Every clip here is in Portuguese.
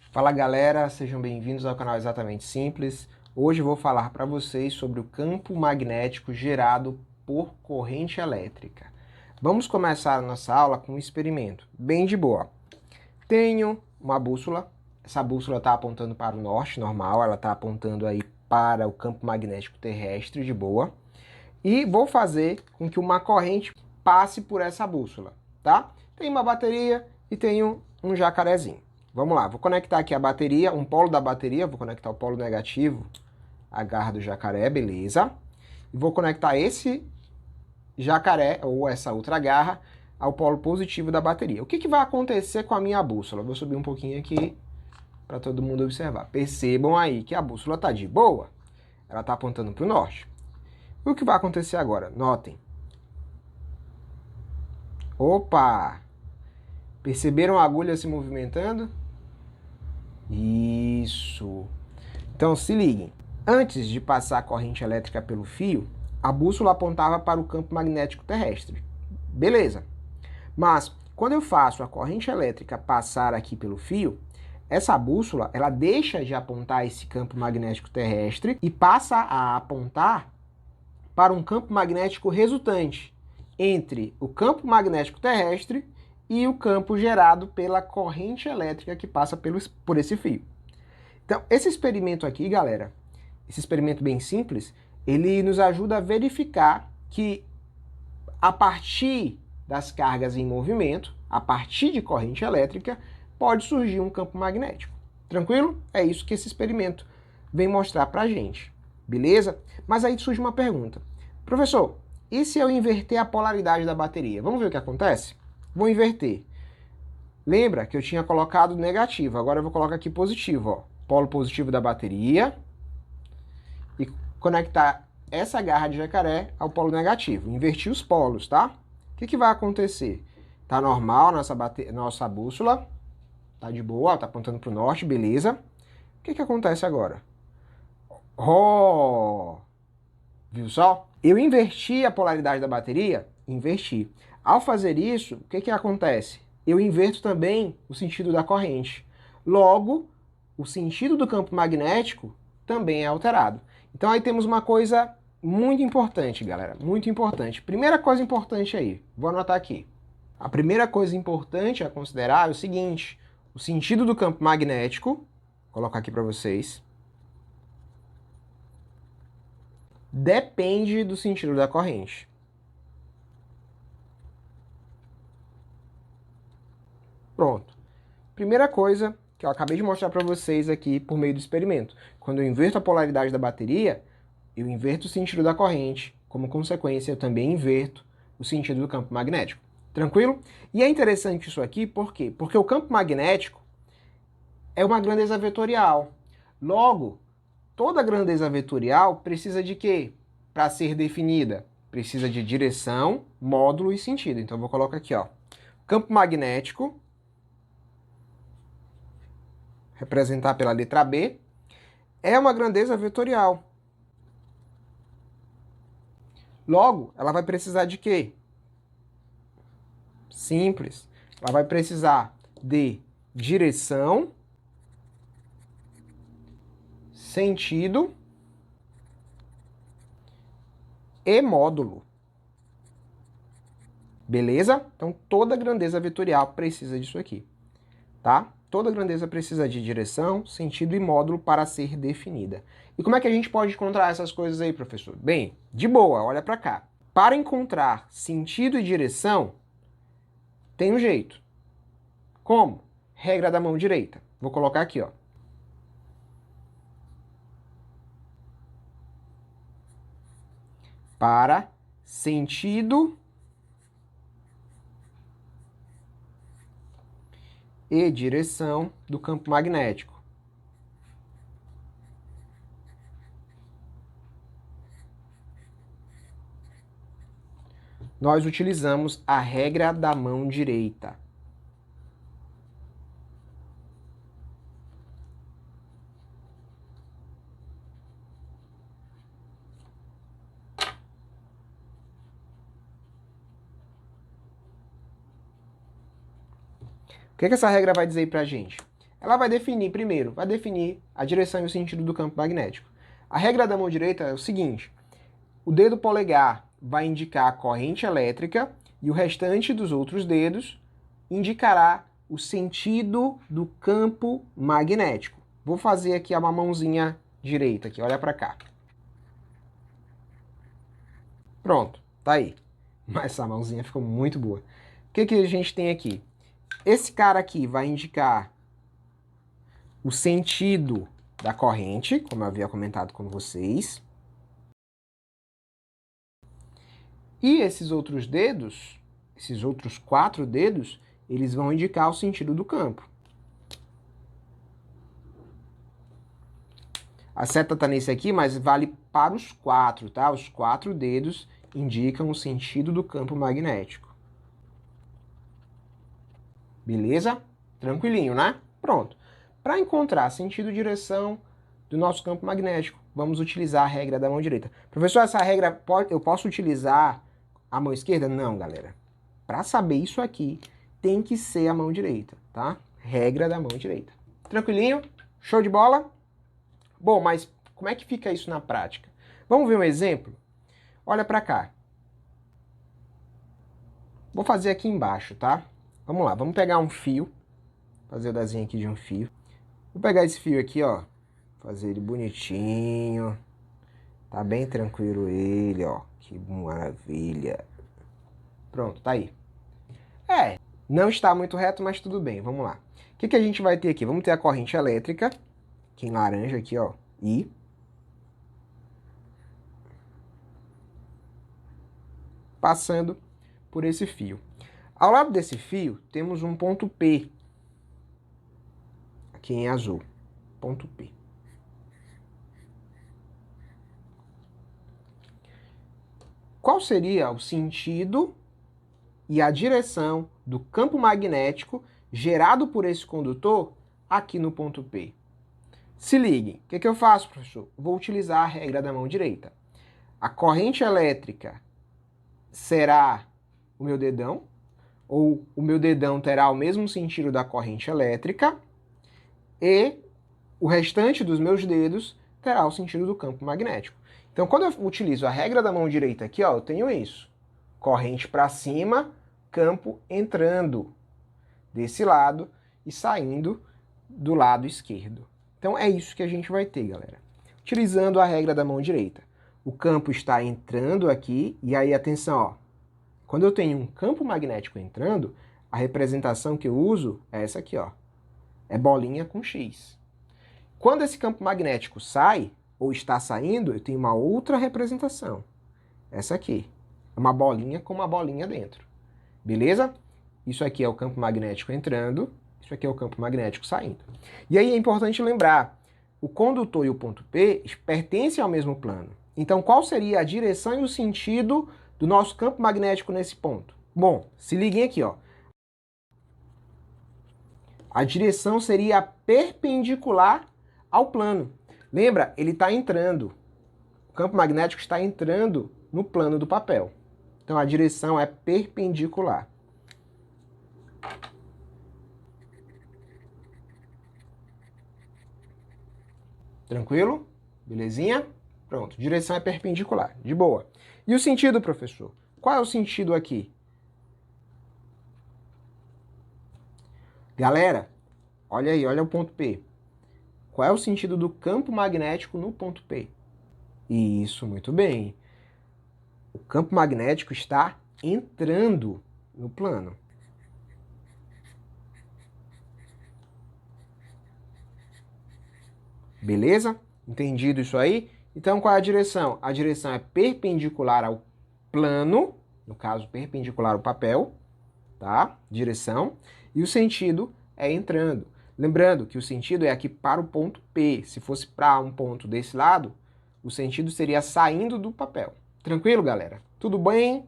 Fala galera, sejam bem-vindos ao canal Exatamente Simples. Hoje eu vou falar para vocês sobre o campo magnético gerado por corrente elétrica. Vamos começar a nossa aula com um experimento bem de boa. Tenho uma bússola, essa bússola está apontando para o norte, normal, ela está apontando aí para o campo magnético terrestre, de boa. E vou fazer com que uma corrente passe por essa bússola, tá? Tem uma bateria e tenho um jacarezinho. Vamos lá, vou conectar aqui a bateria, um polo da bateria, vou conectar o polo negativo, a garra do jacaré, beleza. E vou conectar esse jacaré, ou essa outra garra, ao polo positivo da bateria. O que vai acontecer com a minha bússola? Vou subir um pouquinho aqui para todo mundo observar. Percebam aí que a bússola está de boa, ela está apontando para o norte. O que vai acontecer agora? Notem. Opa! Perceberam a agulha se movimentando? Isso! Então se liguem. Antes de passar a corrente elétrica pelo fio, a bússola apontava para o campo magnético terrestre. Beleza. Mas quando eu faço a corrente elétrica passar aqui pelo fio, essa bússola ela deixa de apontar esse campo magnético terrestre e passa a apontar para um campo magnético resultante entre o campo magnético terrestre e o campo gerado pela corrente elétrica que passa por esse fio. Então, esse experimento aqui, galera, esse experimento bem simples, ele nos ajuda a verificar que a partir das cargas em movimento, a partir de corrente elétrica, pode surgir um campo magnético. Tranquilo? É isso que esse experimento vem mostrar pra gente. Beleza? Mas aí surge uma pergunta. Professor, e se eu inverter a polaridade da bateria? Vamos ver o que acontece? Vou inverter. Lembra que eu tinha colocado negativo, agora eu vou colocar aqui positivo, ó. Polo positivo da bateria e conectar essa garra de jacaré ao polo negativo. Invertir os polos, tá? O que vai acontecer? Tá normal nossa bússola, tá de boa, tá apontando para o norte, beleza. O que acontece agora? Oh! Viu só? Eu inverti a polaridade da bateria? Inverti. Ao fazer isso, o que acontece? Eu inverto também o sentido da corrente. Logo, o sentido do campo magnético também é alterado. Então aí temos uma coisa muito importante, galera, muito importante. Primeira coisa importante aí, vou anotar aqui. A primeira coisa importante a considerar é o seguinte: o sentido do campo magnético, vou colocar aqui para vocês, depende do sentido da corrente. Pronto. Primeira coisa que eu acabei de mostrar para vocês aqui por meio do experimento. Quando eu inverto a polaridade da bateria, eu inverto o sentido da corrente. Como consequência, eu também inverto o sentido do campo magnético. Tranquilo? E é interessante isso aqui, por quê? Porque o campo magnético é uma grandeza vetorial. Logo, toda grandeza vetorial precisa de quê? Para ser definida, precisa de direção, módulo e sentido. Então eu vou colocar aqui, ó. Campo magnético, representar pela letra B, é uma grandeza vetorial. Logo, ela vai precisar de quê? Simples. Ela vai precisar de direção, sentido e módulo. Beleza? Então toda grandeza vetorial precisa disso aqui, tá? Toda grandeza precisa de direção, sentido e módulo para ser definida. E como é que a gente pode encontrar essas coisas aí, professor? Bem, de boa, olha para cá. Para encontrar sentido e direção, tem um jeito. Como? Regra da mão direita. Vou colocar aqui, ó. Para sentido e direção do campo magnético. Nós utilizamos a regra da mão direita. O que essa regra vai dizer pra gente? ela vai definir, primeiro, vai definir a direção e o sentido do campo magnético. A regra da mão direita é o seguinte: o dedo polegar vai indicar a corrente elétrica e o restante dos outros dedos indicará o sentido do campo magnético. Vou fazer aqui uma mãozinha direita, aqui, olha para cá. Pronto, tá aí. Mas essa mãozinha ficou muito boa. O que a gente tem aqui? Esse cara aqui vai indicar o sentido da corrente, como eu havia comentado com vocês. E esses outros dedos, esses outros 4 dedos, eles vão indicar o sentido do campo. A seta está nesse aqui, mas vale para os 4, tá? Os 4 dedos indicam o sentido do campo magnético. Beleza? Tranquilinho, né? Pronto. Para encontrar sentido e direção do nosso campo magnético, vamos utilizar a regra da mão direita. Professor, essa regra eu posso utilizar a mão esquerda? Não, galera. Para saber isso aqui, tem que ser a mão direita, tá? Regra da mão direita. Tranquilinho? Show de bola? Bom, mas como é que fica isso na prática? Vamos ver um exemplo? Olha para cá. Vou fazer aqui embaixo, tá? Vamos lá, vamos pegar um fio. Fazer o desenho aqui de um fio. Vou pegar esse fio aqui, ó. Fazer ele bonitinho. Tá bem tranquilo ele, ó. Que maravilha. Pronto, tá aí. Não está muito reto, mas tudo bem, vamos lá. O que a gente vai ter aqui? Vamos ter a corrente elétrica, que em laranja aqui, ó, I. Passando por esse fio. Ao lado desse fio, temos um ponto P. Aqui em azul. Ponto P. Qual seria o sentido e a direção do campo magnético gerado por esse condutor aqui no ponto P? Se liguem, o que eu faço, professor? Vou utilizar a regra da mão direita. A corrente elétrica será o meu dedão, ou o meu dedão terá o mesmo sentido da corrente elétrica, e o restante dos meus dedos terá o sentido do campo magnético. Então, quando eu utilizo a regra da mão direita aqui, ó, eu tenho isso. Corrente para cima, campo entrando desse lado e saindo do lado esquerdo. Então, é isso que a gente vai ter, galera. Utilizando a regra da mão direita. O campo está entrando aqui, e aí, atenção, ó. Quando eu tenho um campo magnético entrando, a representação que eu uso é essa aqui, ó. É bolinha com X. Quando esse campo magnético sai, ou está saindo, eu tenho uma outra representação. Essa aqui. É uma bolinha com uma bolinha dentro. Beleza? Isso aqui é o campo magnético entrando, isso aqui é o campo magnético saindo. E aí é importante lembrar, o condutor e o ponto P pertencem ao mesmo plano. Então, qual seria a direção e o sentido do nosso campo magnético nesse ponto? Bom, se liguem aqui, ó. A direção seria perpendicular ao plano. Lembra? Ele está entrando. O campo magnético está entrando no plano do papel. Então, a direção é perpendicular. Tranquilo? Belezinha? Pronto, direção é perpendicular. De boa. E o sentido, professor? Qual é o sentido aqui? Galera, olha aí, olha o ponto P. Qual é o sentido do campo magnético no ponto P? Isso, muito bem. O campo magnético está entrando no plano. Beleza? Entendido isso aí? Então, qual é a direção? A direção é perpendicular ao plano, no caso, perpendicular ao papel, tá? Direção. E o sentido é entrando. Lembrando que o sentido é aqui para o ponto P. Se fosse para um ponto desse lado, o sentido seria saindo do papel. Tranquilo, galera? Tudo bem?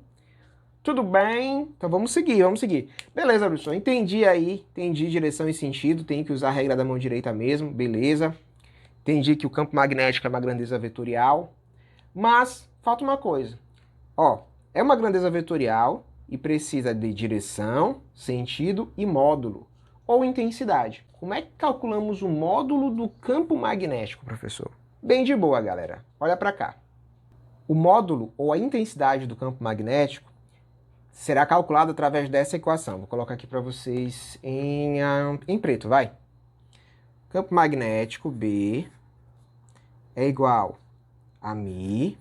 Tudo bem? Então vamos seguir, vamos seguir. Beleza, professor. Entendi aí, entendi direção e sentido, tem que usar a regra da mão direita mesmo, beleza. Entendi que o campo magnético é uma grandeza vetorial, mas falta uma coisa. Ó, é uma grandeza vetorial e precisa de direção, sentido e módulo, ou intensidade. como é que calculamos o módulo do campo magnético, professor? Bem de boa, galera. Olha para cá. O módulo, ou a intensidade do campo magnético, será calculado através dessa equação. Vou colocar aqui para vocês em preto, vai. Campo magnético B é igual a μ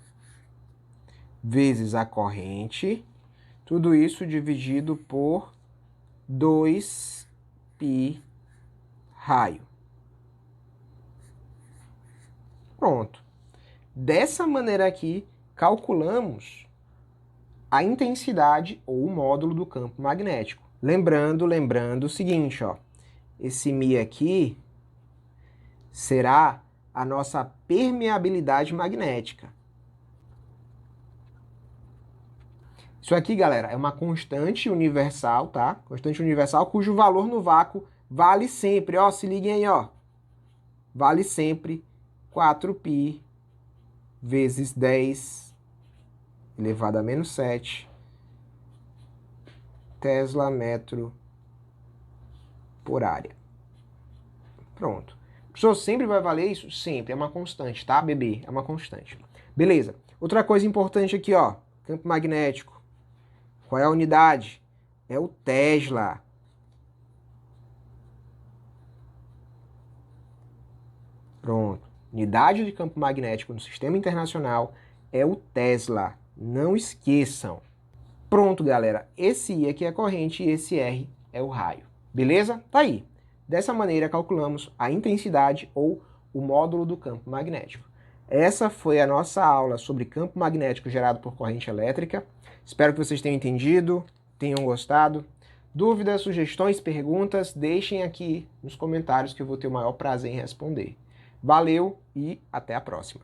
vezes a corrente, tudo isso dividido por 2π raio. Pronto. Dessa maneira aqui, calculamos a intensidade ou o módulo do campo magnético. Lembrando o seguinte, ó, esse μ aqui será a nossa permeabilidade magnética. Isso aqui, galera, é uma constante universal, tá? Constante universal cujo valor no vácuo vale sempre, ó, se liguem aí, ó. Vale sempre 4π vezes 10 elevado a menos 7 Tesla metro por área. Pronto. Professor, sempre vai valer isso? Sempre, é uma constante, tá, bebê? É uma constante. Beleza. Outra coisa importante aqui, ó, campo magnético. Qual é a unidade? É o Tesla. Pronto. Unidade de campo magnético no sistema internacional é o Tesla. Não esqueçam. Pronto, galera. Esse I aqui é a corrente e esse R é o raio. Beleza? Tá aí. Dessa maneira, calculamos a intensidade ou o módulo do campo magnético. Essa foi a nossa aula sobre campo magnético gerado por corrente elétrica. Espero que vocês tenham entendido, tenham gostado. Dúvidas, sugestões, perguntas, deixem aqui nos comentários que eu vou ter o maior prazer em responder. Valeu e até a próxima!